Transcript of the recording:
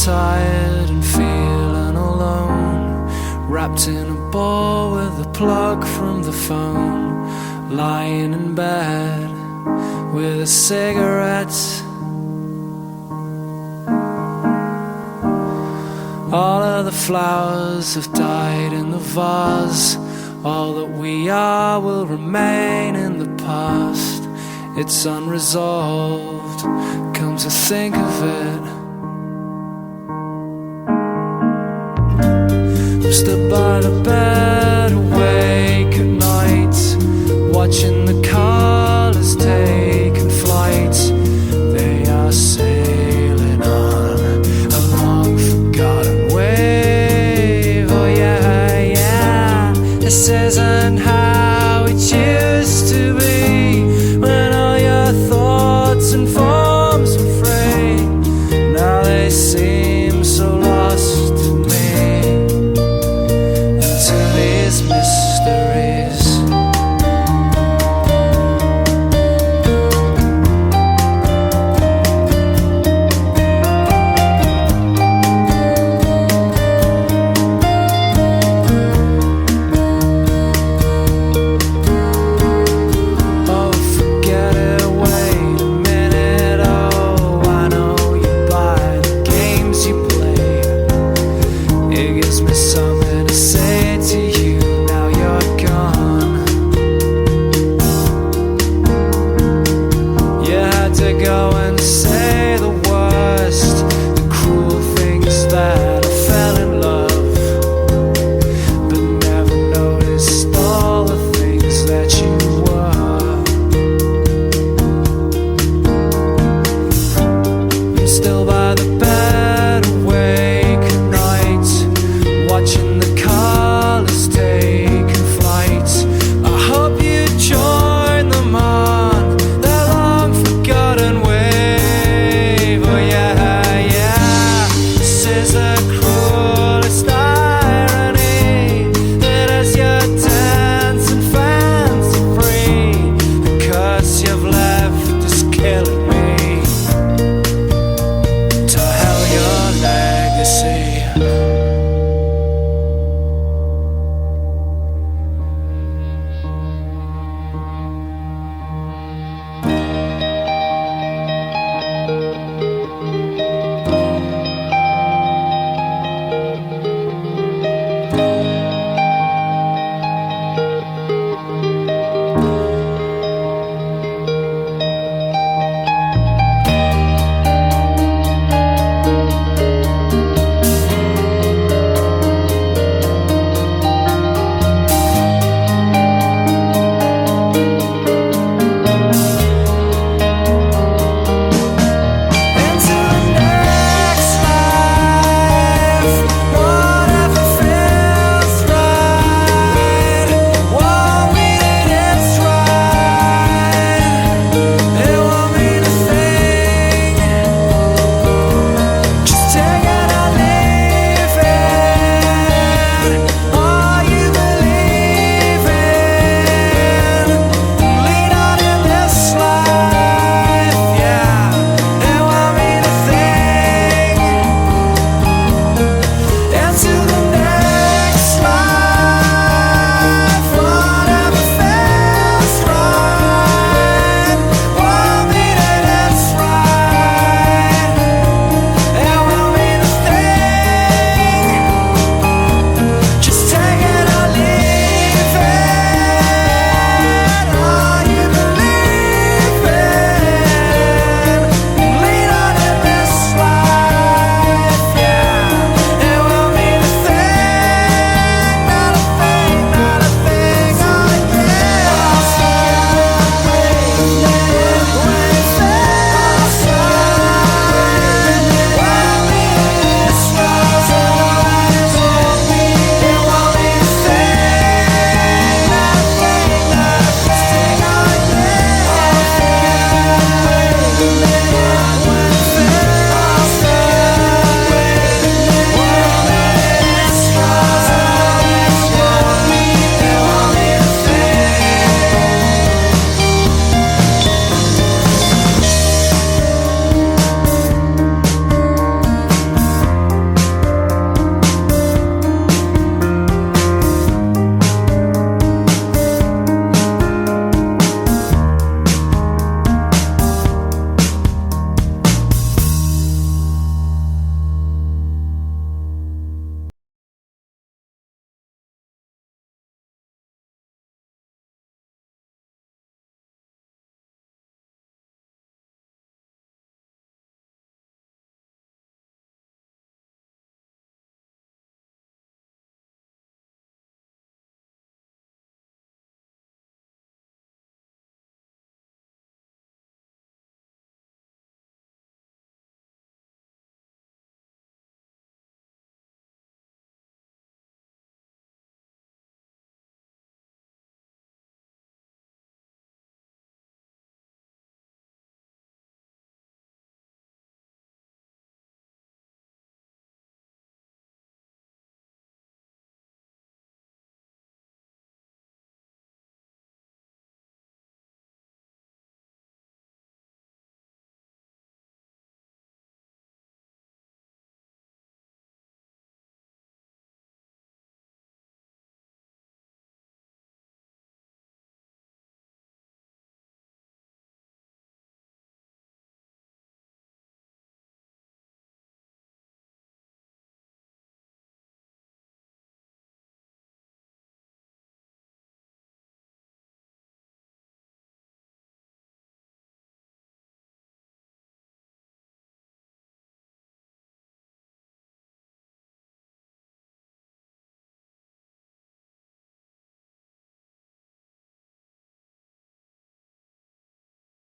tired and feeling alone, wrapped in a ball with a plug from the phone, lying in bed with a cigarette. All of the flowers have died in the vase. All that we are will remain in the past. It's unresolved, come to think of it. I'm stood by the bed, awake at night, watching the colours taking flight. They are sailing on a long forgotten wave. Oh yeah, yeah. This isn't how it used to be, when all your thoughts and forms were free. Now they seem so lost to me, and to these mysteries. Something to say to you, now you're gone. You had to go and say the worst, the cruel things that I fell in love, but never noticed all the things that you were. I'm still by the bed, awake at night, watching the colours taking flight. I hope you join them on their long forgotten wave. Oh yeah, yeah. This is the cruelest irony, that as you're dancing fancy free, the curse you've left is killing me. To hell your legacy.